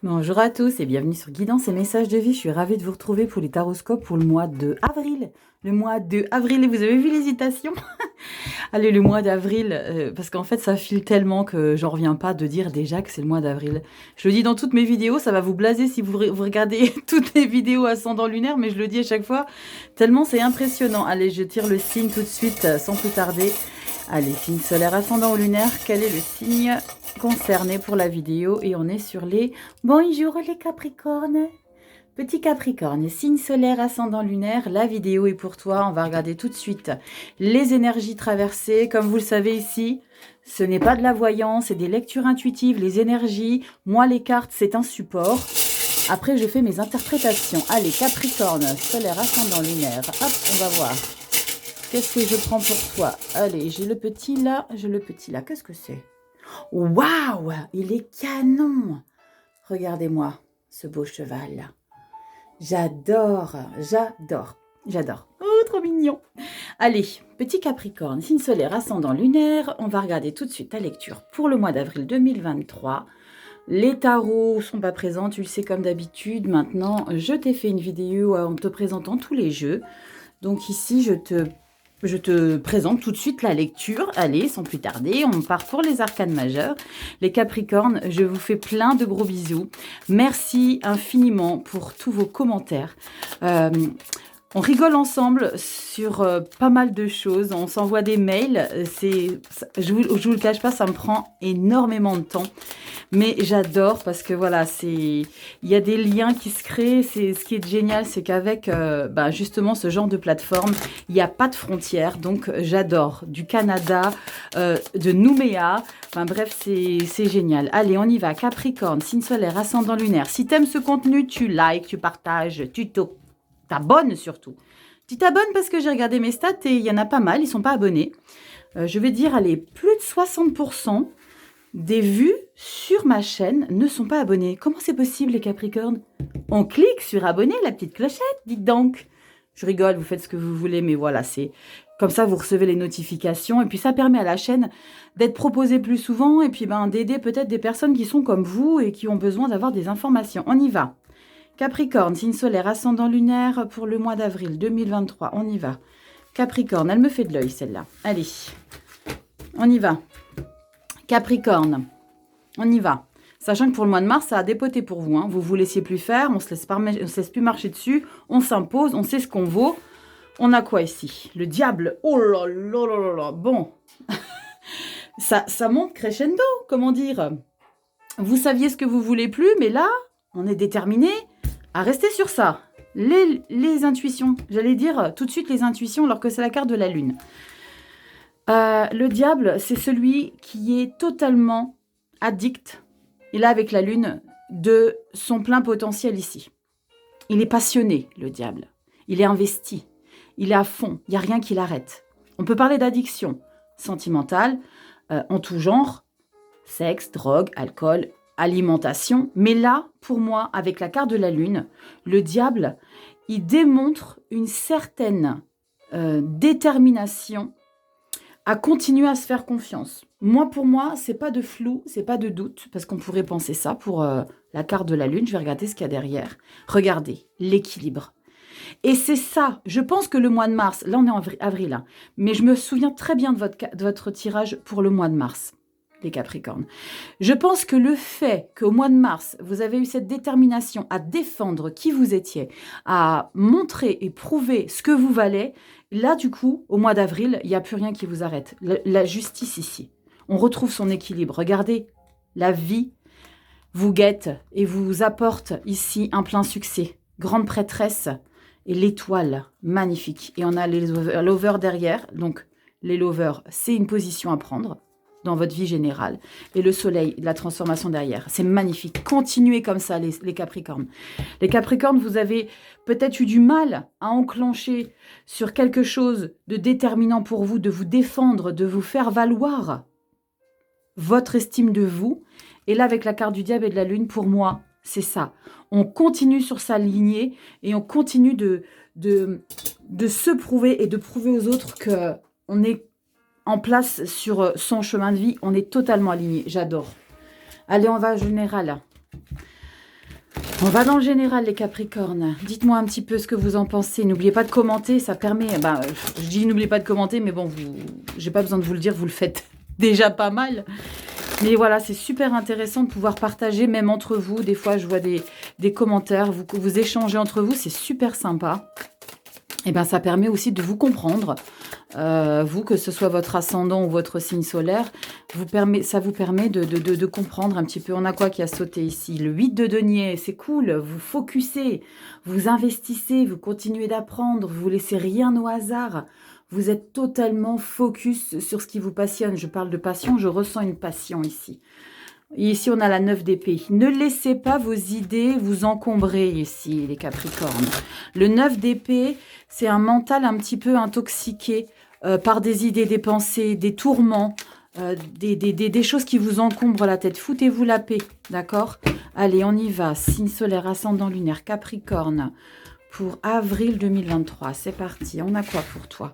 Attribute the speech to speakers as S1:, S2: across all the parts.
S1: Bonjour à tous et bienvenue sur Guidance et Messages de Vie. Je suis ravie de vous retrouver pour les taroscopes pour le mois de avril. Le mois de avril, et vous avez vu l'hésitation? Allez, le mois d'avril, parce qu'en fait ça file tellement que j'en reviens pas de dire déjà que c'est le mois d'avril. Je le dis dans toutes mes vidéos, ça va vous blaser si vous regardez toutes les vidéos ascendant lunaire, mais je le dis à chaque fois, tellement c'est impressionnant. Allez, je tire le signe tout de suite sans plus tarder. Allez, signe solaire ascendant ou lunaire, quel est le signe concerné pour la vidéo? Et on est sur les... Bonjour les Capricornes. Petit Capricorne, signe solaire ascendant lunaire, la vidéo est pour toi. On va regarder tout de suite les énergies traversées. Comme vous le savez ici, ce n'est pas de la voyance, c'est des lectures intuitives, les énergies. Moi, les cartes, c'est un support. Après, je fais mes interprétations. Allez, Capricorne, solaire ascendant lunaire. Hop, on va voir. Qu'est-ce que je prends pour toi? Allez, j'ai le petit là, Qu'est-ce que c'est? Waouh, il est canon. Regardez-moi ce beau cheval là. J'adore. Oh, trop mignon. Allez, petit Capricorne, signe solaire ascendant lunaire. On va regarder tout de suite ta lecture pour le mois d'avril 2023. Les tarots sont pas présents, tu le sais comme d'habitude. Maintenant, je t'ai fait une vidéo en te présentant tous les jeux. Donc ici, je te présente tout de suite la lecture. Allez, sans plus tarder, on part pour les arcanes majeures. Les Capricornes, je vous fais plein de gros bisous. Merci infiniment pour tous vos commentaires. On rigole ensemble sur pas mal de choses. On s'envoie des mails. Je vous le cache pas, ça me prend énormément de temps. Mais j'adore parce que voilà, il y a des liens qui se créent. Ce qui est génial, c'est qu'avec justement ce genre de plateforme, il n'y a pas de frontières. Donc j'adore. Du Canada, de Nouméa. Enfin bref, c'est génial. Allez, on y va. Capricorne, signe solaire, ascendant lunaire. Si tu aimes ce contenu, tu likes, tu partages, tu t'abonnes surtout. Tu t'abonnes parce que j'ai regardé mes stats et il y en a pas mal, ils ne sont pas abonnés. Je vais dire, allez, plus de 60% des vues sur ma chaîne ne sont pas abonnés. Comment c'est possible, les Capricornes? On clique sur abonner, la petite clochette, dites donc. Je rigole, vous faites ce que vous voulez, mais voilà, c'est comme ça, vous recevez les notifications. Et puis, ça permet à la chaîne d'être proposée plus souvent et puis d'aider peut-être des personnes qui sont comme vous et qui ont besoin d'avoir des informations. On y va. Capricorne, signe solaire, ascendant lunaire pour le mois d'avril 2023. On y va. Capricorne, elle me fait de l'œil celle-là. Allez, on y va. Capricorne, on y va. Sachant que pour le mois de mars, ça a dépoté pour vous. Vous vous laissiez plus faire, on ne se laisse plus marcher dessus, on s'impose, on sait ce qu'on vaut. On a quoi ici? Le diable. Oh là là là là là. Bon, ça monte crescendo, comment dire. Vous saviez ce que vous voulez plus, mais là, on est déterminé à rester sur ça. Les intuitions, j'allais dire tout de suite les intuitions alors que c'est la carte de la lune. Le diable, c'est celui qui est totalement addict, et là avec la lune, de son plein potentiel ici. Il est passionné, le diable. Il est investi. Il est à fond. Il n'y a rien qui l'arrête. On peut parler d'addiction sentimentale en tout genre, sexe, drogue, alcool, alimentation. Mais là, pour moi, avec la carte de la lune, le diable, il démontre une certaine détermination à continuer à se faire confiance. Pour moi, c'est pas de flou, c'est pas de doute, parce qu'on pourrait penser ça pour la carte de la lune. Je vais regarder ce qu'il y a derrière. Regardez, l'équilibre. Et c'est ça, je pense que le mois de mars, là on est en avril, hein, mais je me souviens très bien de votre tirage pour le mois de mars, les Capricornes. Je pense que le fait qu'au mois de mars, vous avez eu cette détermination à défendre qui vous étiez, à montrer et prouver ce que vous valez, là du coup, au mois d'avril, il n'y a plus rien qui vous arrête. La justice ici, on retrouve son équilibre. Regardez, la vie vous guette et vous apporte ici un plein succès. Grande prêtresse et l'étoile, magnifique. Et on a les lovers derrière, donc les lovers, c'est une position à prendre dans votre vie générale. Et le soleil, la transformation derrière. C'est magnifique. Continuez comme ça, les Capricornes. Les Capricornes, vous avez peut-être eu du mal à enclencher sur quelque chose de déterminant pour vous, de vous défendre, de vous faire valoir votre estime de vous. Et là, avec la carte du diable et de la lune, pour moi, c'est ça. On continue sur sa lignée et on continue de se prouver et de prouver aux autres qu'on est en place sur son chemin de vie. On est totalement aligné. J'adore. Allez, on va au général. On va dans le général, les Capricornes. Dites-moi un petit peu ce que vous en pensez. N'oubliez pas de commenter, ça permet... je dis n'oubliez pas de commenter, mais bon, j'ai pas besoin de vous le dire, vous le faites déjà pas mal. Mais voilà, c'est super intéressant de pouvoir partager, même entre vous. Des fois, je vois des commentaires, vous échangez entre vous, c'est super sympa. Et bien, ça permet aussi de vous comprendre. Vous, que ce soit votre ascendant ou votre signe solaire, ça vous permet de comprendre un petit peu. On a quoi qui a sauté ici? Le 8 de denier, c'est cool. Vous focussez, vous investissez, vous continuez d'apprendre, vous laissez rien au hasard. Vous êtes totalement focus sur ce qui vous passionne. Je parle de passion, je ressens une passion ici. Et ici, on a la 9 d'épée. Ne laissez pas vos idées vous encombrer ici, les Capricornes. Le 9 d'épée, c'est un mental un petit peu intoxiqué par des idées, des pensées, des tourments, des choses qui vous encombrent la tête. Foutez-vous la paix, d'accord? Allez, on y va. Signe solaire, ascendant lunaire, Capricorne, pour avril 2023. C'est parti. On a quoi pour toi?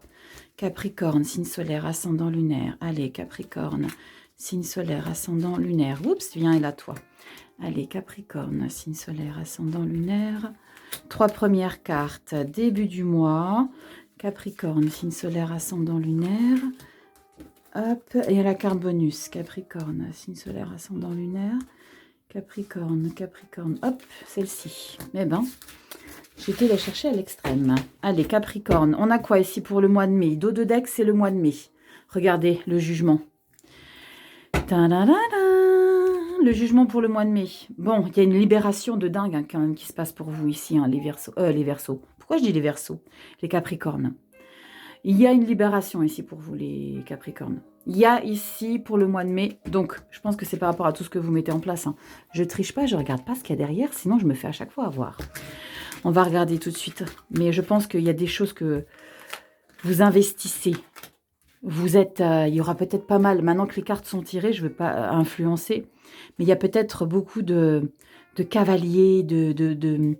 S1: Capricorne, signe solaire, ascendant lunaire. Allez, Capricorne. Signe solaire, ascendant lunaire. Oups, viens et là, toi. Allez, Capricorne, signe solaire, ascendant lunaire. 3 premières cartes, début du mois. Capricorne, signe solaire, ascendant lunaire. Hop, et à la carte bonus. Capricorne, signe solaire, ascendant lunaire. Capricorne, Capricorne. Hop, celle-ci. Eh ben, j'étais la chercher à l'extrême. Allez, Capricorne, on a quoi ici pour le mois de mai? Dos de deck, c'est le mois de mai. Regardez, le jugement. Le jugement pour le mois de mai. Bon, il y a une libération de dingue hein, quand même qui se passe pour vous ici, hein, les Verseaux. Pourquoi je dis les Verseaux? Les Capricornes. Il y a une libération ici pour vous, les Capricornes. Il y a ici pour le mois de mai, donc je pense que c'est par rapport à tout ce que vous mettez en place. Hein. Je triche pas, je regarde pas ce qu'il y a derrière, sinon je me fais à chaque fois avoir. On va regarder tout de suite. Mais je pense qu'il y a des choses que vous investissez. Vous êtes, il y aura peut-être pas mal, maintenant que les cartes sont tirées, je ne veux pas influencer, mais il y a peut-être beaucoup de cavaliers, de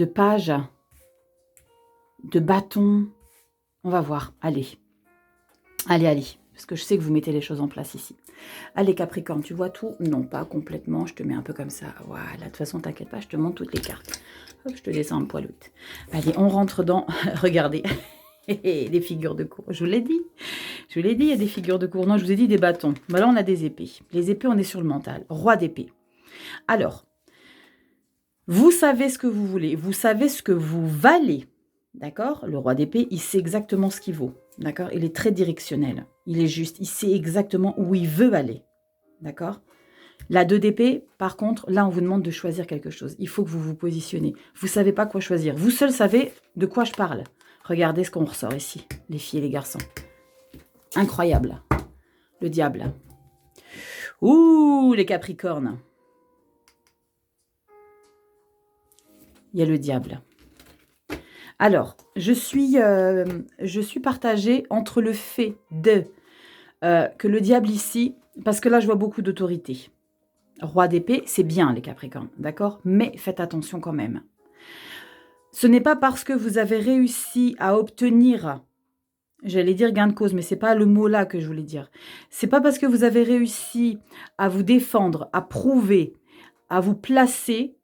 S1: pages, de bâtons. On va voir, allez. Allez, parce que je sais que vous mettez les choses en place ici. Allez, Capricorne, tu vois tout? Non, pas complètement, je te mets un peu comme ça. Voilà, de toute façon, t'inquiète pas, je te montre toutes les cartes. Hop, je te descends un poil haute. Allez, on rentre dans... Regardez. Des figures de cour, je vous l'ai dit. Je vous l'ai dit, il y a des figures de cour. Non, je vous ai dit des bâtons. Ben là, on a des épées. Les épées, on est sur le mental. Roi d'épée. Alors, vous savez ce que vous voulez. Vous savez ce que vous valez. D'accord? Le roi d'épée, il sait exactement ce qu'il vaut. D'accord? Il est très directionnel. Il est juste. Il sait exactement où il veut aller. D'accord? La 2 d'épée, par contre, là, on vous demande de choisir quelque chose. Il faut que vous vous positionnez. Vous ne savez pas quoi choisir. Vous seul savez de quoi je parle. Regardez ce qu'on ressort ici, les filles et les garçons. Incroyable. Le diable. Ouh, les Capricornes. Il y a le diable. Alors, je suis partagée entre le fait que le diable ici, parce que là, je vois beaucoup d'autorité. Roi d'épée, c'est bien, les Capricornes, d'accord? Mais faites attention quand même. Ce n'est pas parce que vous avez réussi à obtenir, j'allais dire gain de cause, mais ce n'est pas le mot là que je voulais dire. C'est pas parce que vous avez réussi à vous défendre, à prouver, à vous placer,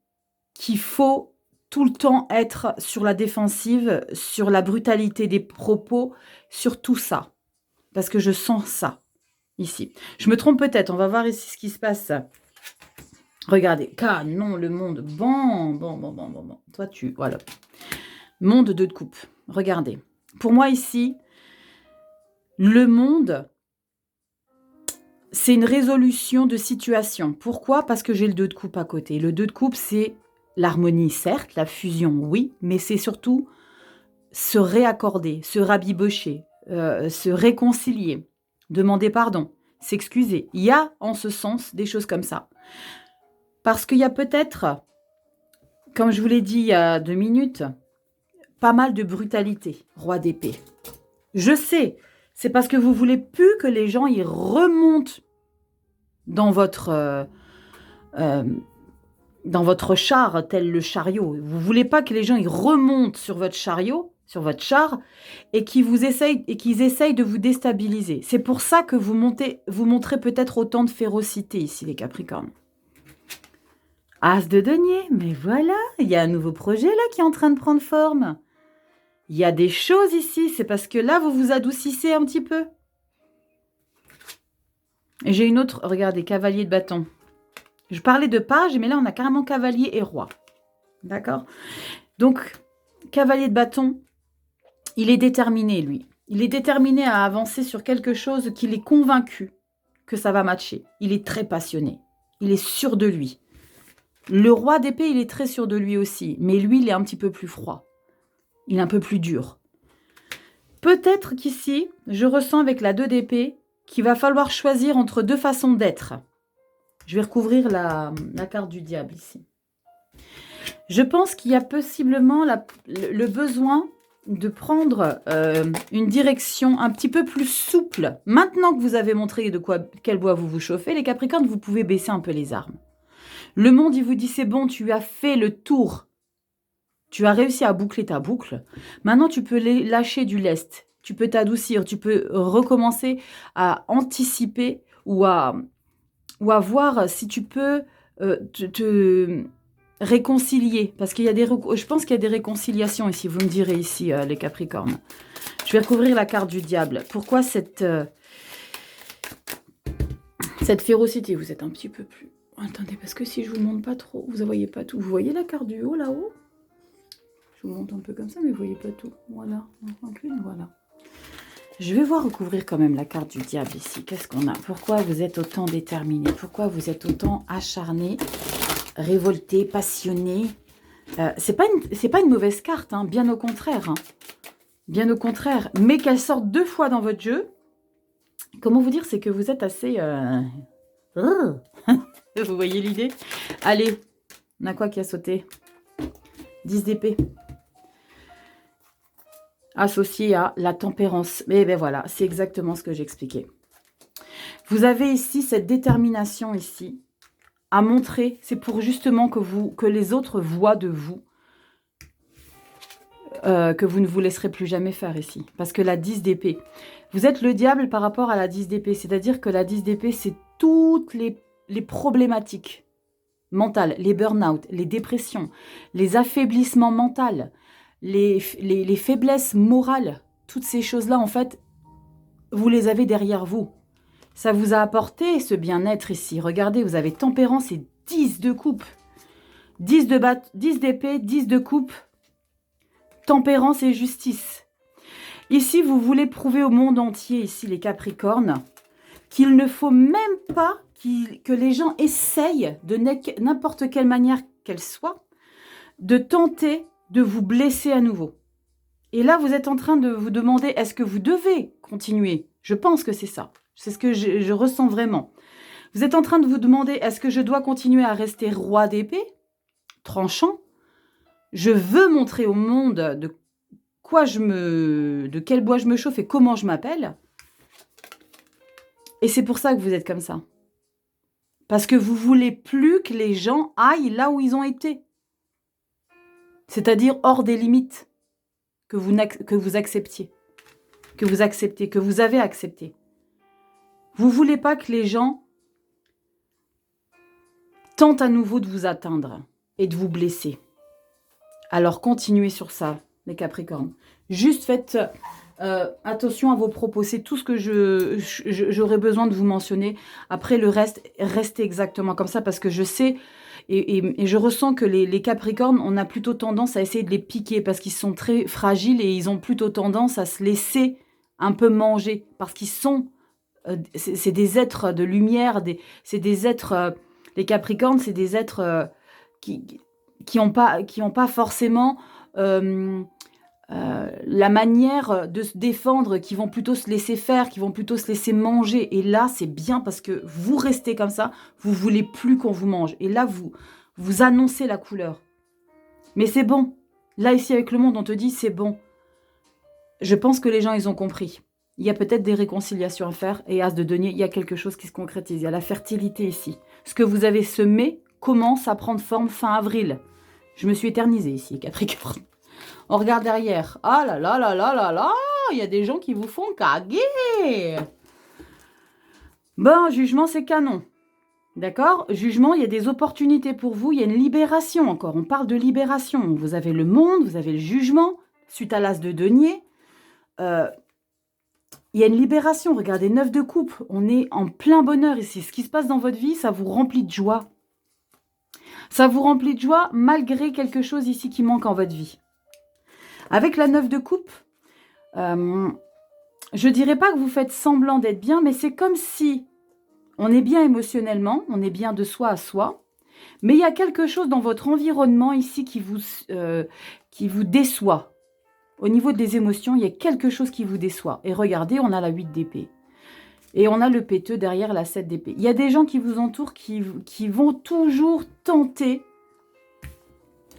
S1: qu'il faut tout le temps être sur la défensive, sur la brutalité des propos, sur tout ça. Parce que je sens ça, ici. Je me trompe peut-être, on va voir ici ce qui se passe. Regardez, canon, le monde, bon. Toi, voilà. Monde 2 de coupe, regardez. Pour moi, ici, le monde, c'est une résolution de situation. Pourquoi? Parce que j'ai le 2 de coupe à côté. Le 2 de coupe, c'est l'harmonie, certes, la fusion, oui, mais c'est surtout se réaccorder, se rabibocher, se réconcilier, demander pardon, s'excuser. Il y a, en ce sens, des choses comme ça. Parce qu'il y a peut-être, comme je vous l'ai dit il y a 2 minutes, pas mal de brutalité, roi d'épée. Je sais, c'est parce que vous voulez plus que les gens y remontent dans votre char, tel le chariot. Vous voulez pas que les gens y remontent sur votre chariot, sur votre char, et qu'ils essayent de vous déstabiliser. C'est pour ça que vous montrez peut-être autant de férocité ici, les Capricornes. As de denier, mais voilà, il y a un nouveau projet là qui est en train de prendre forme. Il y a des choses ici, c'est parce que là, vous vous adoucissez un petit peu. Et j'ai une autre, regardez, cavalier de bâton. Je parlais de page, mais là, on a carrément cavalier et roi. D'accord? Donc, cavalier de bâton, il est déterminé, lui. Il est déterminé à avancer sur quelque chose qu'il est convaincu que ça va matcher. Il est très passionné. Il est sûr de lui. Le roi d'épée, il est très sûr de lui aussi. Mais lui, il est un petit peu plus froid. Il est un peu plus dur. Peut-être qu'ici, je ressens avec la 2 d'épée qu'il va falloir choisir entre deux façons d'être. Je vais recouvrir la carte du diable ici. Je pense qu'il y a possiblement le besoin de prendre une direction un petit peu plus souple. Maintenant que vous avez montré quel bois vous vous chauffez, les Capricornes, vous pouvez baisser un peu les armes. Le monde, il vous dit, c'est bon, tu as fait le tour. Tu as réussi à boucler ta boucle. Maintenant, tu peux lâcher du lest. Tu peux t'adoucir. Tu peux recommencer à anticiper ou à voir si tu peux te réconcilier. Parce qu'il y a je pense qu'il y a des réconciliations ici. Vous me direz ici, les Capricornes. Je vais recouvrir la carte du diable. Pourquoi cette férocité? Vous êtes un petit peu plus... Attendez, parce que si je vous montre pas trop, vous ne voyez pas tout. Vous voyez la carte du haut, là-haut? Je vous montre un peu comme ça, mais vous ne voyez pas tout. Voilà, voilà. Je vais voir recouvrir quand même la carte du diable ici. Qu'est-ce qu'on a? Pourquoi vous êtes autant déterminé? Pourquoi vous êtes autant acharné, révolté, passionné? C'est pas une mauvaise carte, hein, bien au contraire. Hein. Bien au contraire. Mais qu'elle sorte 2 fois dans votre jeu, comment vous dire? C'est que vous êtes assez... Vous voyez l'idée? Allez, on a quoi qui a sauté? 10 d'épée. Associé à la tempérance. Mais ben voilà, c'est exactement ce que j'expliquais. Vous avez ici cette détermination ici à montrer, c'est pour justement que les autres voient de vous que vous ne vous laisserez plus jamais faire ici. Parce que la 10 d'épée, vous êtes le diable par rapport à la 10 d'épée. C'est-à-dire que la 10 d'épée, c'est toutes les problématiques mentales, les burn-out, les dépressions, les affaiblissements mentaux, les faiblesses morales, toutes ces choses-là, en fait, vous les avez derrière vous. Ça vous a apporté ce bien-être ici. Regardez, vous avez tempérance et 10 de coupe. 10 d'épée, 10 de coupe. Tempérance et justice. Ici, vous voulez prouver au monde entier, ici, les Capricornes, qu'il ne faut même pas que les gens essayent, de n'importe quelle manière qu'elle soit, de tenter de vous blesser à nouveau. Et là, vous êtes en train de vous demander, est-ce que vous devez continuer? Je pense que c'est ça. C'est ce que je ressens vraiment. Vous êtes en train de vous demander, est-ce que je dois continuer à rester roi d'épée, tranchant? Je veux montrer au monde de quel bois je me chauffe et comment je m'appelle. Et c'est pour ça que vous êtes comme ça. Parce que vous voulez plus que les gens aillent là où ils ont été. C'est-à-dire hors des limites que vous acceptiez. Que vous acceptez, que vous avez accepté. Vous ne voulez pas que les gens tentent à nouveau de vous atteindre et de vous blesser. Alors continuez sur ça, les Capricornes. Juste faites attention à vos propos. C'est tout ce que j'aurais besoin de vous mentionner. Après, le reste, restez exactement comme ça parce que je sais et je ressens que les Capricornes, on a plutôt tendance à essayer de les piquer parce qu'ils sont très fragiles et ils ont plutôt tendance à se laisser un peu manger parce qu'ils sont... c'est des êtres de lumière, c'est des êtres... les Capricornes, c'est des êtres qui ont pas forcément la manière de se défendre, qui vont plutôt se laisser faire, qui vont plutôt se laisser manger. Et là, c'est bien parce que vous restez comme ça, vous voulez plus qu'on vous mange. Et là, vous annoncez la couleur. Mais c'est bon. Là, ici, avec le monde, on te dit, c'est bon. Je pense que les gens, ils ont compris. Il y a peut-être des réconciliations à faire. Et As de denier, il y a quelque chose qui se concrétise. Il y a la fertilité ici. Ce que vous avez semé commence à prendre forme fin avril. Je me suis éternisée ici, Capricorne. On regarde derrière. Ah là là là là là là, il y a des gens qui vous font caguer. Bon, jugement, c'est canon. D'accord? Jugement, il y a des opportunités pour vous, il y a une libération encore. On parle de libération. Vous avez le monde, vous avez le jugement, suite à l'as de denier. Il y a une libération. Regardez, 9 de coupe. On est en plein bonheur ici. Ce qui se passe dans votre vie, ça vous remplit de joie. Ça vous remplit de joie malgré quelque chose ici qui manque en votre vie. Avec la 9 de coupe, je ne dirais pas que vous faites semblant d'être bien, mais c'est comme si on est bien émotionnellement, on est bien de soi à soi, mais il y a quelque chose dans votre environnement ici qui vous déçoit. Au niveau des émotions, il y a quelque chose qui vous déçoit. Et regardez, on a la 8 d'épée. Et on a le péteux derrière la 7 d'épée. Il y a des gens qui vous entourent qui vont toujours tenter.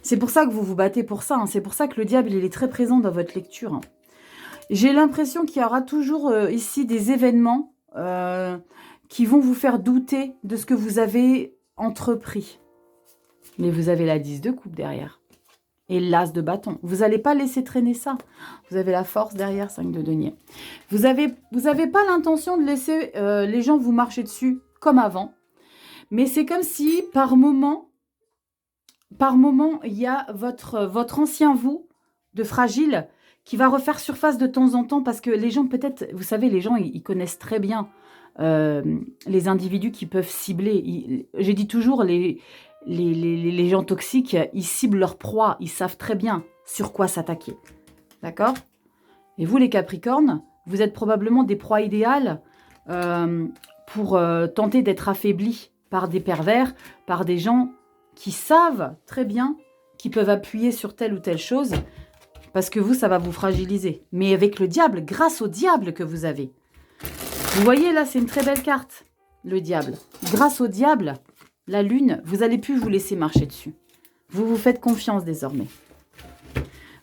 S1: C'est pour ça que vous vous battez pour ça. Hein. C'est pour ça que le diable, il est très présent dans votre lecture. Hein. J'ai l'impression qu'il y aura toujours ici des événements qui vont vous faire douter de ce que vous avez entrepris. Mais vous avez la 10 de coupe derrière. Et l'as de bâton. Vous n'allez pas laisser traîner ça. Vous avez la force derrière, 5 de denier. Vous avez pas l'intention de laisser les gens vous marcher dessus comme avant. Mais c'est comme si, par moment, il y a votre ancien vous de fragile qui va refaire surface de temps en temps parce que les gens, peut-être, vous savez, les gens, ils connaissent très bien les individus qui peuvent cibler. J'ai dit toujours, les gens toxiques, ils ciblent leur proie. Ils savent très bien sur quoi s'attaquer. D'accord? Et vous, les Capricornes, vous êtes probablement des proies idéales pour tenter d'être affaiblis par des pervers, par des gens qui savent très bien qu'ils peuvent appuyer sur telle ou telle chose parce que vous, ça va vous fragiliser. Mais avec le diable, grâce au diable que vous avez. Vous voyez, là, c'est une très belle carte, le diable. Grâce au diable, la lune, vous n'allez plus vous laisser marcher dessus. Vous vous faites confiance désormais.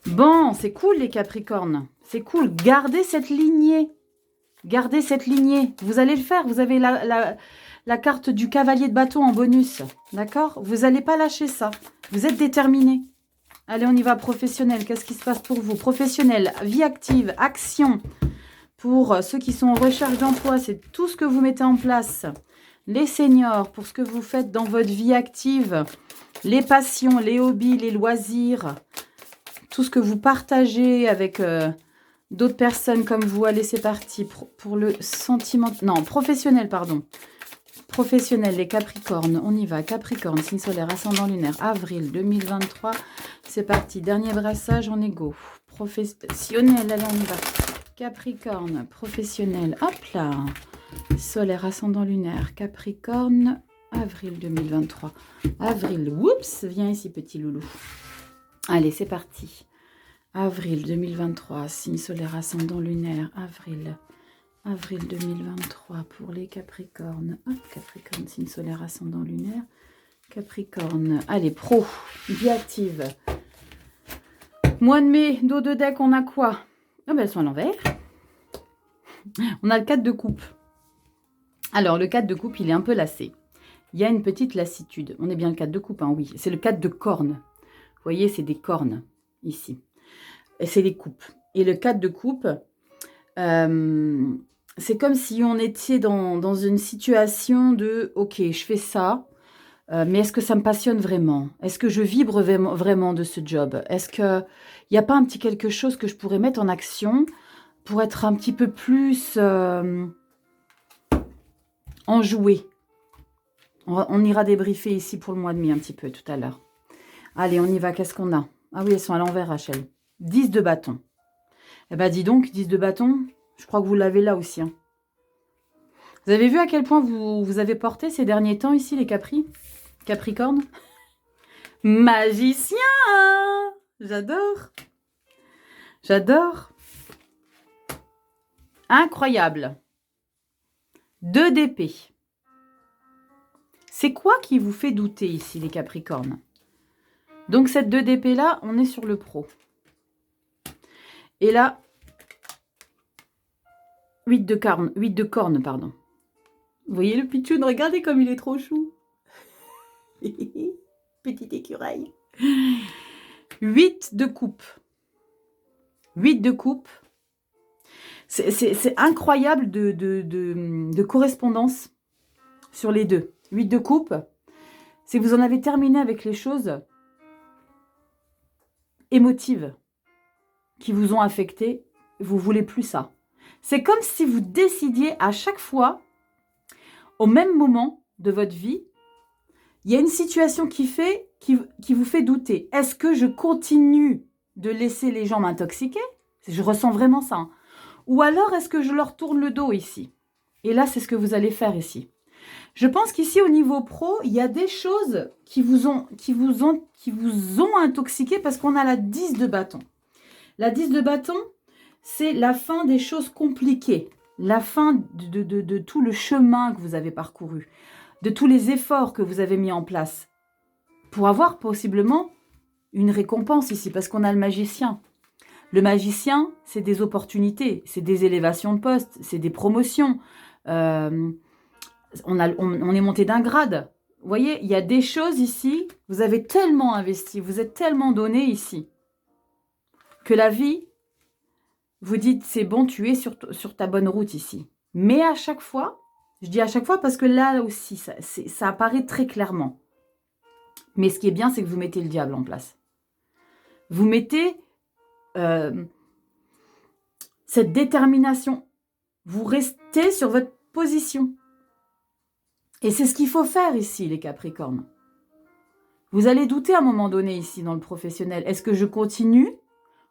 S1: Bon, c'est cool les Capricornes. C'est cool. Gardez cette lignée. Gardez cette lignée. Vous allez le faire. Vous avez la carte du cavalier de bâton en bonus. D'accord? Vous n'allez pas lâcher ça. Vous êtes déterminés. Allez, on y va. Professionnel. Qu'est-ce qui se passe pour vous? Professionnel, vie active, action. Pour ceux qui sont en recherche d'emploi, c'est tout ce que vous mettez en place. Les seniors, pour ce que vous faites dans votre vie active. Les passions, les hobbies, les loisirs. Tout ce que vous partagez avec d'autres personnes comme vous. Allez, c'est parti. Pour le sentiment... Non, professionnel, pardon. Professionnel, les Capricornes. On y va. Capricorne, signe solaire, ascendant lunaire. Avril 2023. C'est parti. Dernier brassage, on est go. Professionnel, allez, on y va. Capricorne, professionnel. Hop là. Solaire, ascendant lunaire. Capricorne, avril 2023. Avril, oups, viens ici, petit loulou. Allez, c'est parti. Avril 2023, signe solaire ascendant lunaire. Avril 2023 pour les Capricornes. Hop, Capricorne, signe solaire ascendant lunaire. Capricorne. Allez, pro, vie active. Mois de mai, dos de deck, on a quoi? Ah ben, elles sont à l'envers. On a le 4 de coupe. Alors, le 4 de coupe, il est un peu lassé. Il y a une petite lassitude. On est bien le 4 de coupe, hein, oui. C'est le 4 de cornes. Vous voyez, c'est des cornes, ici. Et c'est des coupes. Et le 4 de coupe, c'est comme si on était dans une situation de « Ok, je fais ça, mais est-ce que ça me passionne vraiment? Est-ce que je vibre vraiment de ce job? Est-ce qu'il n'y a pas un petit quelque chose que je pourrais mettre en action pour être un petit peu plus enjoué ?» On ira débriefer ici pour le mois de mai un petit peu tout à l'heure. Allez, on y va. Qu'est-ce qu'on a? Ah oui, elles sont à l'envers, Rachel. 10 de bâton. Eh bien, dis donc, 10 de bâton, je crois que vous l'avez là aussi. Hein. Vous avez vu à quel point vous avez porté ces derniers temps ici, les Capricornes? Magicien! J'adore. J'adore. Incroyable. 2 d'épée. C'est quoi qui vous fait douter ici, les Capricornes? Donc, cette 2 d'épée là, on est sur le pro. Et là, 8 de cornes, pardon. Vous voyez le pitchoun? Regardez comme il est trop chou. Petit écureuil. 8 de coupe. 8 de coupe. C'est incroyable de correspondance sur les deux. 8 de coupe, c'est que vous en avez terminé avec les choses émotives qui vous ont affecté. Vous voulez plus ça. C'est comme si vous décidiez à chaque fois, au même moment de votre vie, il y a une situation qui vous fait douter. Est-ce que je continue de laisser les gens m'intoxiquer? Je ressens vraiment ça. Hein. Ou alors, est-ce que je leur tourne le dos ici? Et là, c'est ce que vous allez faire ici. Je pense qu'ici, au niveau pro, il y a des choses qui vous ont intoxiqué parce qu'on a la 10 de bâton. La 10 de bâton, c'est la fin des choses compliquées. La fin de tout le chemin que vous avez parcouru. De tous les efforts que vous avez mis en place. Pour avoir possiblement une récompense ici, parce qu'on a le magicien. Le magicien, c'est des opportunités, c'est des élévations de poste, c'est des promotions. On est monté d'un grade. Vous voyez, il y a des choses ici, vous avez tellement investi, vous êtes tellement donné ici, que la vie, vous dites, c'est bon, tu es sur ta bonne route ici. Mais à chaque fois, je dis à chaque fois parce que là aussi, ça apparaît très clairement. Mais ce qui est bien, c'est que vous mettez le diable en place. Vous mettez cette détermination. Vous restez sur votre position. Et c'est ce qu'il faut faire ici, les Capricornes. Vous allez douter à un moment donné ici dans le professionnel. Est-ce que je continue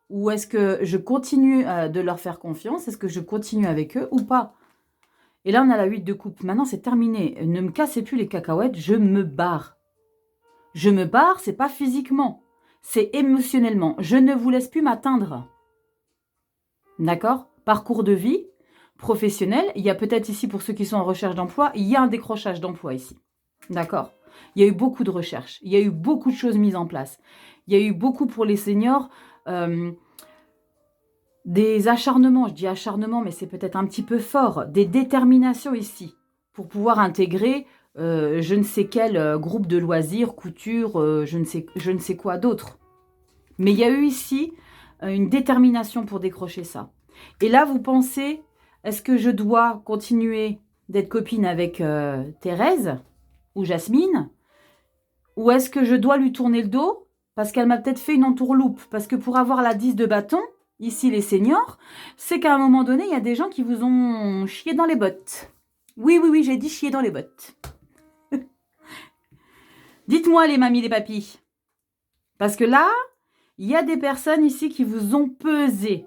S1: ou est-ce que je continue de leur faire confiance? Est-ce que je continue avec eux ou pas? Et là, on a la 8 de coupe. Maintenant, c'est terminé. Ne me cassez plus les cacahuètes, je me barre. Je me barre, c'est pas physiquement. C'est émotionnellement. Je ne vous laisse plus m'atteindre. D'accord? Parcours de vie, professionnel. Il y a peut-être ici, pour ceux qui sont en recherche d'emploi, il y a un décrochage d'emploi ici. D'accord? Il y a eu beaucoup de recherches. Il y a eu beaucoup de choses mises en place. Il y a eu beaucoup pour les seniors... des acharnements, je dis acharnement, mais c'est peut-être un petit peu fort, des déterminations ici, pour pouvoir intégrer je ne sais quel groupe de loisirs, couture, je ne sais quoi d'autre. Mais il y a eu ici une détermination pour décrocher ça. Et là, vous pensez, est-ce que je dois continuer d'être copine avec Thérèse ou Jasmine? Ou est-ce que je dois lui tourner le dos parce qu'elle m'a peut-être fait une entourloupe? Parce que pour avoir la 10 de bâton, ici les seniors, c'est qu'à un moment donné, il y a des gens qui vous ont chié dans les bottes. Oui, oui, oui, j'ai dit chier dans les bottes. Dites-moi les mamies, les papis. Parce que là, il y a des personnes ici qui vous ont pesé.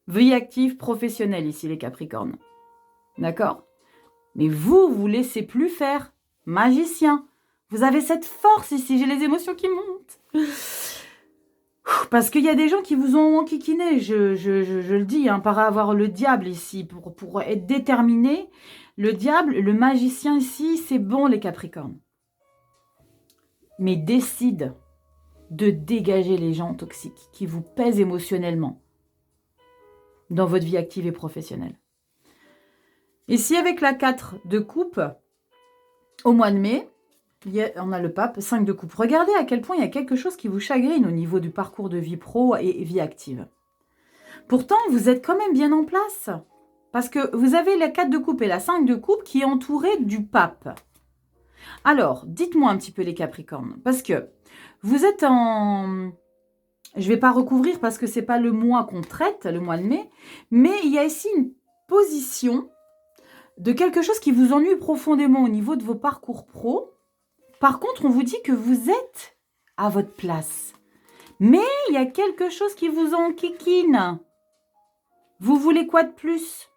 S1: Veuillez active professionnelle ici, les Capricornes. D'accord? Mais vous laissez plus faire. Magicien. Vous avez cette force ici. J'ai les émotions qui montent. Parce qu'il y a des gens qui vous ont enquiquiné, je le dis, hein, par avoir le diable ici, pour être déterminé. Le diable, le magicien ici, c'est bon les Capricornes. Mais décide de dégager les gens toxiques qui vous pèsent émotionnellement dans votre vie active et professionnelle. Ici, avec la 4 de coupe, au mois de mai, on a le pape, 5 de coupe. Regardez à quel point il y a quelque chose qui vous chagrine au niveau du parcours de vie pro et vie active. Pourtant, vous êtes quand même bien en place. Parce que vous avez la 4 de coupe et la 5 de coupe qui est entourée du pape. Alors, dites-moi un petit peu les Capricornes. Parce que vous êtes en... Je ne vais pas recouvrir parce que ce n'est pas le mois qu'on traite, le mois de mai. Mais il y a ici une position de quelque chose qui vous ennuie profondément au niveau de vos parcours pro. Par contre, on vous dit que vous êtes à votre place. Mais il y a quelque chose qui vous enquiquine. Vous voulez quoi de plus?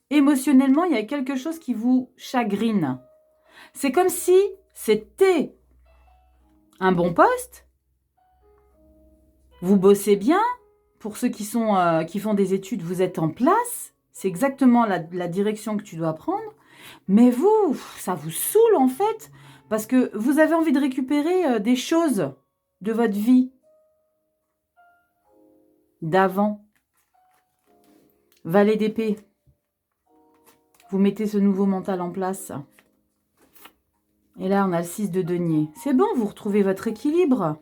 S1: Émotionnellement, il y a quelque chose qui vous chagrine. C'est comme si c'était un bon poste. Vous bossez bien. Pour ceux qui font des études, vous êtes en place. C'est exactement la direction que tu dois prendre. Mais vous, ça vous saoule en fait, parce que vous avez envie de récupérer des choses de votre vie d'avant. Valet d'épée. Vous mettez ce nouveau mental en place. Et là, on a le 6 de denier. C'est bon, vous retrouvez votre équilibre.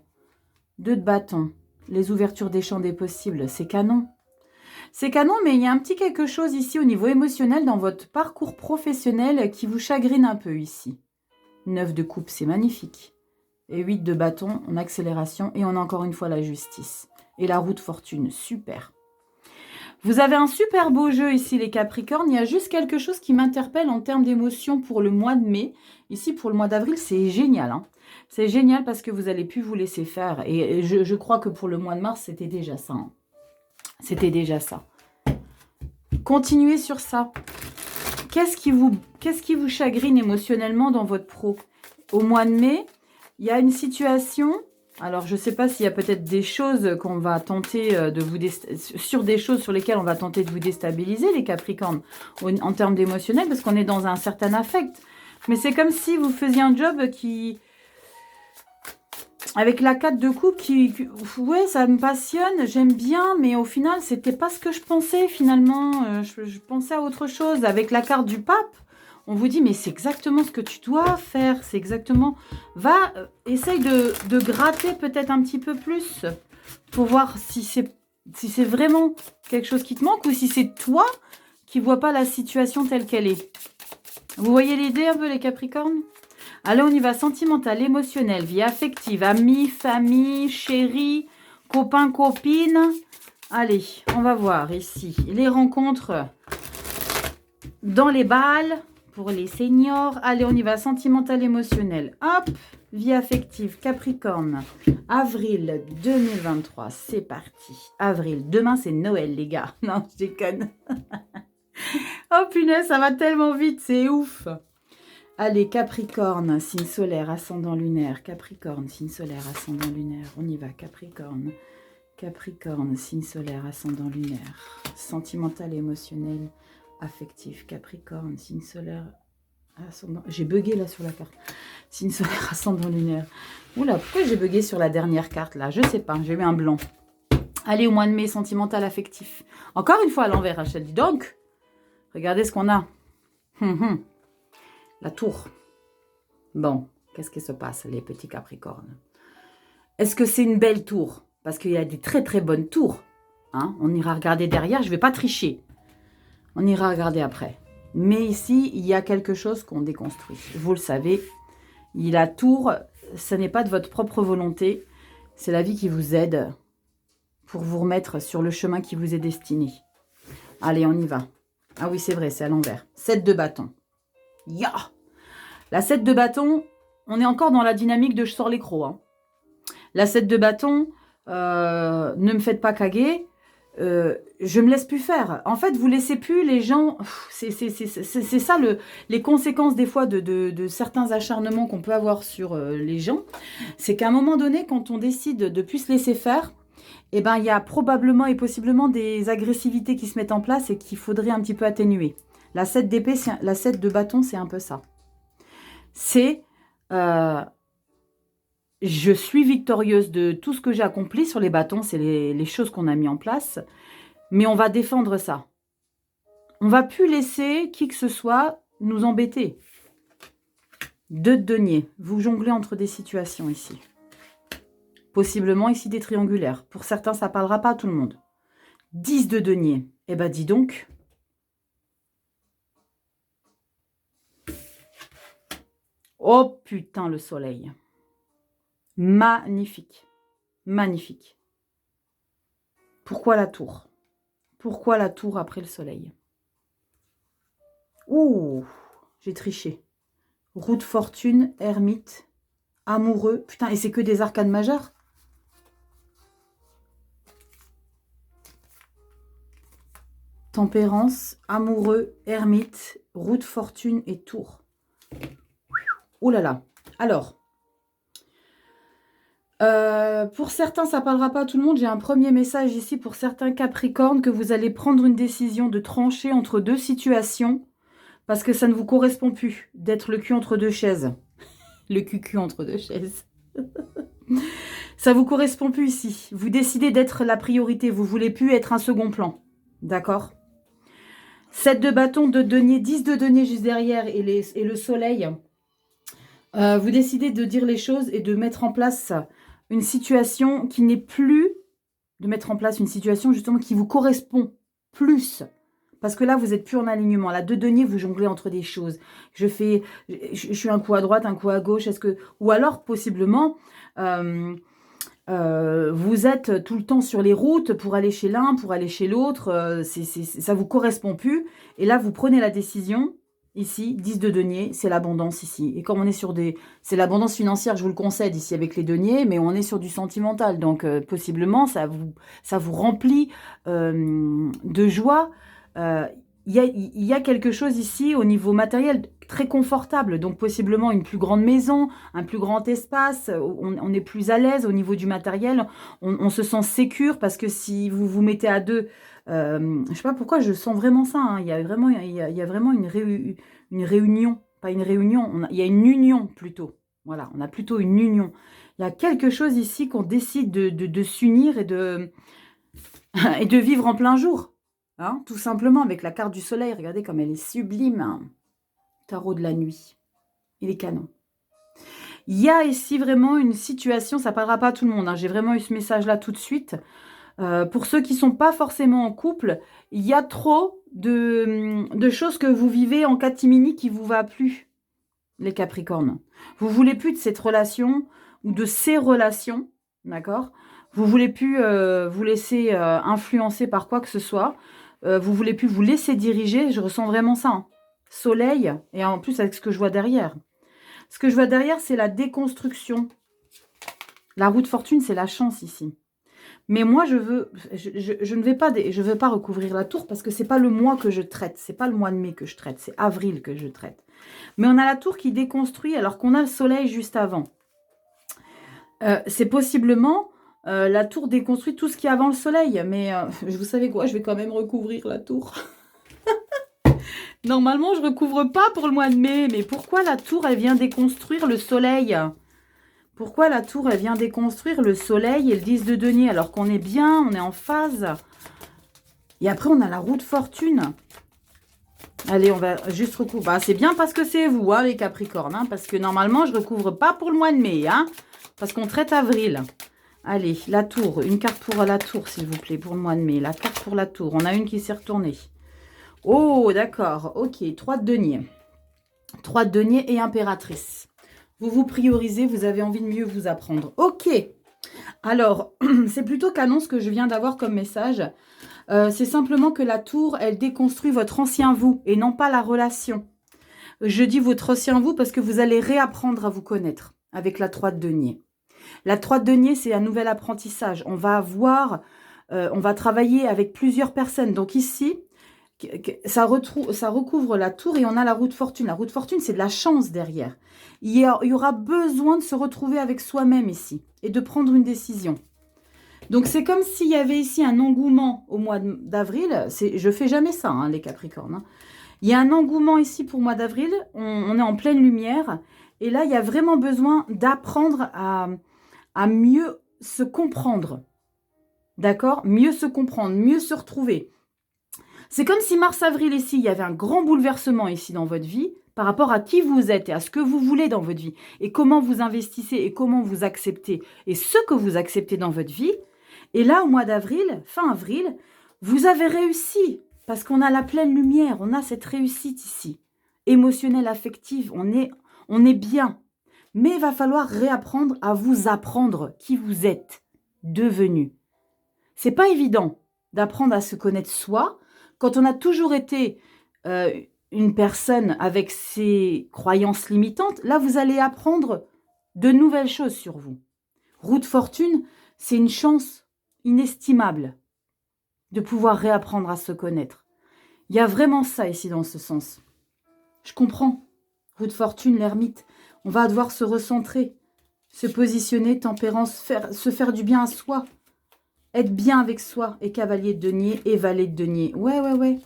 S1: 2 de bâton. Les ouvertures des champs des possibles, c'est canon. C'est canon, mais il y a un petit quelque chose ici au niveau émotionnel dans votre parcours professionnel qui vous chagrine un peu ici. 9 de coupe, c'est magnifique. Et 8 de bâton en accélération. Et on a encore une fois la justice. Et la roue de fortune, super. Vous avez un super beau jeu ici, les Capricornes. Il y a juste quelque chose qui m'interpelle en termes d'émotion pour le mois de mai. Ici, pour le mois d'avril, c'est génial. Hein. C'est génial parce que vous allez plus vous laisser faire. Et je crois que pour le mois de mars, c'était déjà ça. Hein. C'était déjà ça. Continuez sur ça. Qu'est-ce qui vous chagrine émotionnellement dans votre pro? Au mois de mai, il y a une situation... Alors, je ne sais pas s'il y a peut-être des choses qu'on va tenter de vous... sur des choses sur lesquelles on va tenter de vous déstabiliser, les Capricornes, en termes d'émotionnel, parce qu'on est dans un certain affect. Mais c'est comme si vous faisiez un job qui... Avec la 4 de coupe, ouais, ça me passionne, j'aime bien, mais au final, c'était pas ce que je pensais, finalement. Je pensais à autre chose. Avec la carte du pape, on vous dit, mais c'est exactement ce que tu dois faire. C'est exactement... essaye de gratter peut-être un petit peu plus pour voir si c'est vraiment quelque chose qui te manque ou si c'est toi qui ne vois pas la situation telle qu'elle est. Vous voyez l'idée un peu, les Capricornes? Allez, on y va. Sentimental, émotionnel, vie affective, amis, famille, chéri, copain, copine. Allez, on va voir ici les rencontres dans les balles pour les seniors. Allez, on y va. Sentimental, émotionnel. Hop, vie affective, Capricorne. Avril 2023, c'est parti. Avril, demain c'est Noël, les gars. Non, je déconne. Oh punaise, ça va tellement vite, c'est ouf. Allez, Capricorne, signe solaire, ascendant lunaire. Capricorne, signe solaire, ascendant lunaire. On y va, Capricorne. Capricorne, signe solaire, ascendant lunaire. Sentimental, émotionnel, affectif. Capricorne, signe solaire, ascendant... J'ai bugué là sur la carte. Signe solaire, ascendant lunaire. Oula, pourquoi j'ai bugué sur la dernière carte là? Je sais pas, j'ai eu un blanc. Allez, au mois de mai, sentimental, affectif. Encore une fois à l'envers, Rachel. Dis donc, regardez ce qu'on a. La tour. Bon, qu'est-ce qui se passe, les petits Capricornes? Est-ce que c'est une belle tour? Parce qu'il y a des très très bonnes tours. Hein, on ira regarder derrière, je ne vais pas tricher. On ira regarder après. Mais ici, il y a quelque chose qu'on déconstruit. Vous le savez, la tour, ce n'est pas de votre propre volonté. C'est la vie qui vous aide pour vous remettre sur le chemin qui vous est destiné. Allez, on y va. Ah oui, c'est vrai, c'est à l'envers. 7 de bâton. Ya! La 7 de bâton, on est encore dans la dynamique de je sors les crocs. Hein. La 7 de bâton, ne me faites pas caguer, je me laisse plus faire. En fait, vous laissez plus les gens... C'est ça les conséquences des fois de certains acharnements qu'on peut avoir sur les gens. C'est qu'à un moment donné, quand on décide de plus se laisser faire, eh ben, il y a probablement et possiblement des agressivités qui se mettent en place et qu'il faudrait un petit peu atténuer. La 7 d'épée, la 7 de bâton, c'est un peu ça. C'est je suis victorieuse de tout ce que j'ai accompli sur les bâtons, c'est les choses qu'on a mis en place, mais on va défendre ça. On ne va plus laisser qui que ce soit nous embêter. 2 de denier, vous jonglez entre des situations ici. Possiblement ici des triangulaires. Pour certains, ça ne parlera pas à tout le monde. 10 de denier, eh ben dis donc... Oh putain, le soleil. Magnifique. Magnifique. Pourquoi la tour? Pourquoi la tour après le soleil? Ouh, j'ai triché. Roue de fortune, ermite, amoureux. Putain, et c'est que des arcanes majeures? Tempérance, amoureux, ermite, roue de fortune et tour. Oh là là. Alors, pour certains, ça ne parlera pas à tout le monde. J'ai un premier message ici pour certains Capricornes que vous allez prendre une décision de trancher entre deux situations parce que ça ne vous correspond plus d'être le cul entre deux chaises. Le cul entre deux chaises. Ça ne vous correspond plus ici. Vous décidez d'être la priorité. Vous ne voulez plus être un second plan. D'accord? 7 de bâton, 2 de denier, 10 de denier juste derrière et le soleil. Vous décidez de dire les choses et de mettre en place une situation qui n'est plus... De mettre en place une situation justement qui vous correspond plus. Parce que là, vous êtes plus en alignement. La 2 deniers, vous jonglez entre des choses. Je suis un coup à droite, un coup à gauche. Ou alors, possiblement, vous êtes tout le temps sur les routes pour aller chez l'un, pour aller chez l'autre. Ça vous correspond plus. Et là, vous prenez la décision. Ici, 10 de denier, c'est l'abondance ici. Et comme on est sur des... C'est l'abondance financière, je vous le concède ici avec les deniers, mais on est sur du sentimental. Donc, possiblement, ça vous remplit de joie. Il y a quelque chose ici au niveau matériel très confortable. Donc, possiblement une plus grande maison, un plus grand espace. On est plus à l'aise au niveau du matériel. On se sent sécure parce que si vous vous mettez à deux... je sais pas pourquoi je sens vraiment ça. Hein. Il y a vraiment une réunion. Pas une réunion, il y a une union plutôt. Voilà, on a plutôt une union. Il y a quelque chose ici qu'on décide de s'unir et de vivre en plein jour. Hein, tout simplement avec la carte du soleil. Regardez comme elle est sublime. Hein. Tarot de la nuit. Il est canon. Il y a ici vraiment une situation, ça ne parlera pas à tout le monde. Hein. J'ai vraiment eu ce message-là tout de suite. Pour ceux qui ne sont pas forcément en couple, il y a trop de choses que vous vivez en catimini qui ne vous va plus, les Capricornes. Vous ne voulez plus de cette relation ou de ces relations, d'accord? Vous ne voulez plus vous laisser influencer par quoi que ce soit. Vous ne voulez plus vous laisser diriger. Je ressens vraiment ça. Hein. Soleil, et en plus avec ce que je vois derrière. Ce que je vois derrière, c'est la déconstruction. La roue de fortune, c'est la chance ici. Mais moi, je ne veux pas recouvrir la tour parce que c'est pas le mois que je traite. C'est pas le mois de mai que je traite. C'est avril que je traite. Mais on a la tour qui déconstruit alors qu'on a le soleil juste avant. C'est possiblement la tour déconstruit tout ce qui est avant le soleil. Mais vous savez quoi, je vais quand même recouvrir la tour. Normalement, je recouvre pas pour le mois de mai. Mais pourquoi la tour, elle vient déconstruire le soleil ? Pourquoi la tour, elle vient déconstruire le soleil et le 10 de denier alors qu'on est bien, on est en phase. Et après, on a la roue de fortune. Allez, on va juste recouvrir. Bah, c'est bien parce que c'est vous, hein, les Capricornes. Hein, parce que normalement, je ne recouvre pas pour le mois de mai. Hein, parce qu'on traite avril. Allez, la tour. Une carte pour la tour, s'il vous plaît, pour le mois de mai. La carte pour la tour. On a une qui s'est retournée. Oh, d'accord. Ok, 3 de denier. 3 de denier et impératrice. Vous vous priorisez, vous avez envie de mieux vous apprendre. Ok. Alors, c'est plutôt canon ce que je viens d'avoir comme message. C'est simplement que la tour, elle déconstruit votre ancien vous et non pas la relation. Je dis votre ancien vous parce que vous allez réapprendre à vous connaître avec la 3 de denier. La 3 de denier, c'est un nouvel apprentissage. On va travailler avec plusieurs personnes. Donc ici, ça recouvre la tour et on a la roue de fortune. La roue de fortune, c'est de la chance derrière. Il y aura besoin de se retrouver avec soi-même ici et de prendre une décision. Donc, c'est comme s'il y avait ici un engouement au mois d'avril. Je ne fais jamais ça, hein, les Capricornes. Hein. Il y a un engouement ici pour le mois d'avril. On est en pleine lumière. Et là, il y a vraiment besoin d'apprendre à mieux se comprendre. D'accord? Mieux se comprendre, mieux se retrouver. C'est comme si mars-avril ici, il y avait un grand bouleversement ici dans votre vie par rapport à qui vous êtes et à ce que vous voulez dans votre vie et comment vous investissez et comment vous acceptez et ce que vous acceptez dans votre vie. Et là, au mois d'avril, fin avril, vous avez réussi parce qu'on a la pleine lumière, on a cette réussite ici, émotionnelle, affective, on est bien. Mais il va falloir réapprendre à vous apprendre qui vous êtes devenu. C'est pas évident d'apprendre à se connaître soi, quand on a toujours été une personne avec ses croyances limitantes, là, vous allez apprendre de nouvelles choses sur vous. Roue de fortune, c'est une chance inestimable de pouvoir réapprendre à se connaître. Il y a vraiment ça ici dans ce sens. Je comprends. Roue de fortune, l'ermite, on va devoir se recentrer, se positionner, tempérance, se faire du bien à soi. Être bien avec soi. Et cavalier de denier et valet de denier. Ouais.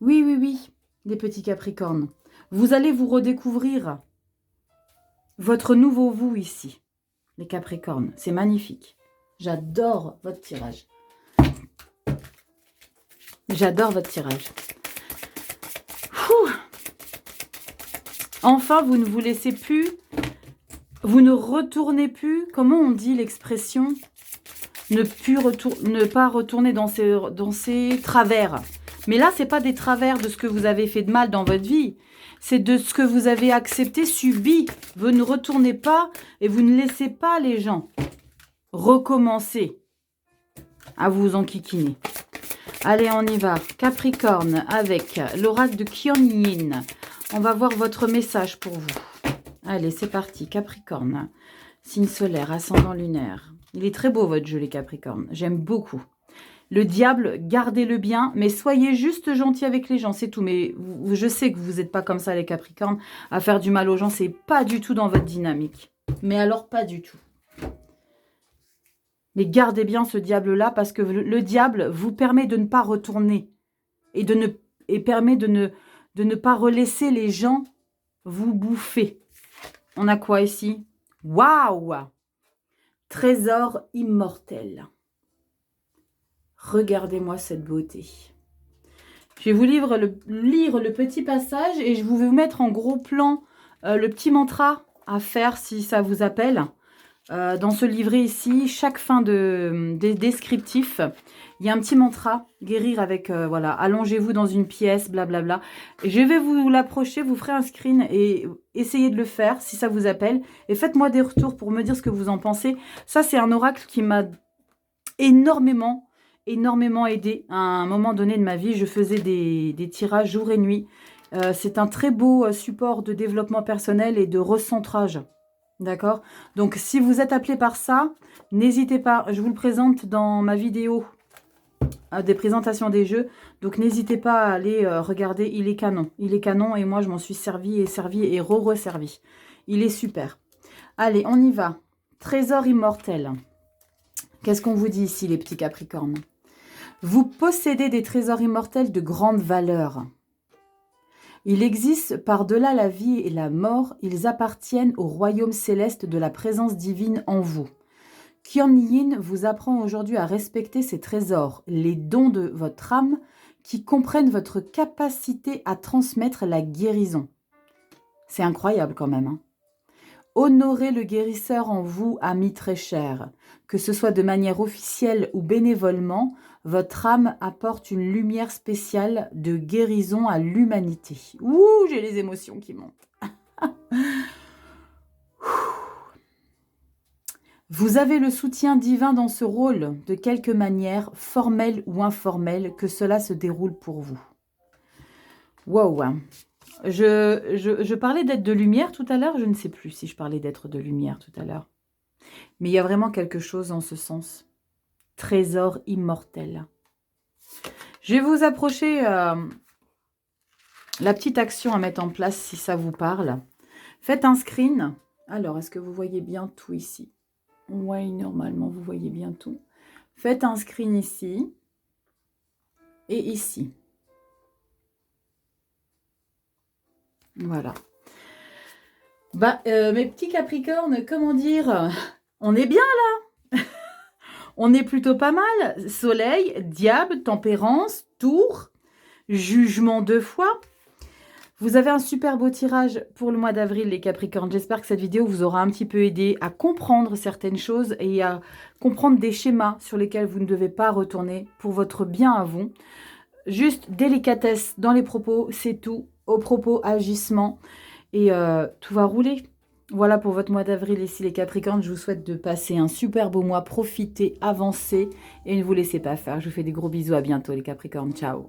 S1: Oui, les petits Capricornes. Vous allez vous redécouvrir votre nouveau vous ici, les Capricornes. C'est magnifique. J'adore votre tirage. J'adore votre tirage. Enfin, vous ne vous laissez plus, vous ne retournez plus, comment on dit l'expression ? ne pas retourner dans ces travers. Mais là, c'est pas des travers de ce que vous avez fait de mal dans votre vie. C'est de ce que vous avez accepté, subi. Vous ne retournez pas et vous ne laissez pas les gens recommencer à vous enquiquiner. Allez, on y va. Capricorne avec l'oracle de Kuan Yin. On va voir votre message pour vous. Allez, c'est parti. Capricorne, signe solaire, ascendant lunaire. Il est très beau votre jeu, les Capricornes. J'aime beaucoup. Le diable, gardez-le bien, mais soyez juste gentil avec les gens, c'est tout. Mais je sais que vous n'êtes pas comme ça, les Capricornes, à faire du mal aux gens. C'est pas du tout dans votre dynamique. Mais alors, pas du tout. Mais gardez bien ce diable-là, parce que le diable vous permet de ne pas retourner. Et permet de ne pas relaisser les gens vous bouffer. On a quoi ici? Waouh! Trésor immortel. Regardez-moi cette beauté. Je vais vous lire le petit passage et je vais vous mettre en gros plan le petit mantra à faire si ça vous appelle. Dans ce livret ici, chaque fin des descriptifs, il y a un petit mantra, guérir avec, voilà, allongez-vous dans une pièce, blablabla. Je vais vous l'approcher, vous ferez un screen et essayez de le faire si ça vous appelle. Et faites-moi des retours pour me dire ce que vous en pensez. Ça, c'est un oracle qui m'a énormément aidé. À un moment donné de ma vie, je faisais des tirages jour et nuit. C'est un très beau support de développement personnel et de recentrage. D'accord? Donc, si vous êtes appelé par ça, n'hésitez pas. Je vous le présente dans ma vidéo des présentations des jeux. Donc, n'hésitez pas à aller regarder. Il est canon. Il est canon et moi, je m'en suis servi et re-resservi. Il est super. Allez, on y va. Trésor immortel. Qu'est-ce qu'on vous dit ici, les petits Capricornes? Vous possédez des trésors immortels de grande valeur. Il existe par-delà la vie et la mort, ils appartiennent au royaume céleste de la présence divine en vous. Kuan Yin vous apprend aujourd'hui à respecter ces trésors, les dons de votre âme qui comprennent votre capacité à transmettre la guérison. C'est incroyable quand même, hein. Honorez le guérisseur en vous, ami très cher. Que ce soit de manière officielle ou bénévolement, votre âme apporte une lumière spéciale de guérison à l'humanité. Ouh, j'ai les émotions qui montent. Vous avez le soutien divin dans ce rôle, de quelque manière, formelle ou informelle, que cela se déroule pour vous. Wow. Je parlais d'être de lumière tout à l'heure. Je ne sais plus si je parlais d'être de lumière tout à l'heure. Mais il y a vraiment quelque chose en ce sens. Trésor immortel. Je vais vous approcher la petite action à mettre en place si ça vous parle. Faites un screen. Alors, est-ce que vous voyez bien tout ici? Oui, normalement, vous voyez bien tout. Faites un screen ici et ici. Voilà. Bah, mes petits Capricornes, comment dire? On est bien là. On est plutôt pas mal. Soleil, diable, tempérance, tour, jugement 2 fois. Vous avez un super beau tirage pour le mois d'avril, les Capricornes. J'espère que cette vidéo vous aura un petit peu aidé à comprendre certaines choses et à comprendre des schémas sur lesquels vous ne devez pas retourner pour votre bien à vous. Juste délicatesse dans les propos, c'est tout. Au propos, agissement. Et tout va rouler. Voilà pour votre mois d'avril ici, les Capricornes. Je vous souhaite de passer un super beau mois. Profitez, avancez et ne vous laissez pas faire. Je vous fais des gros bisous. À bientôt, les Capricornes. Ciao.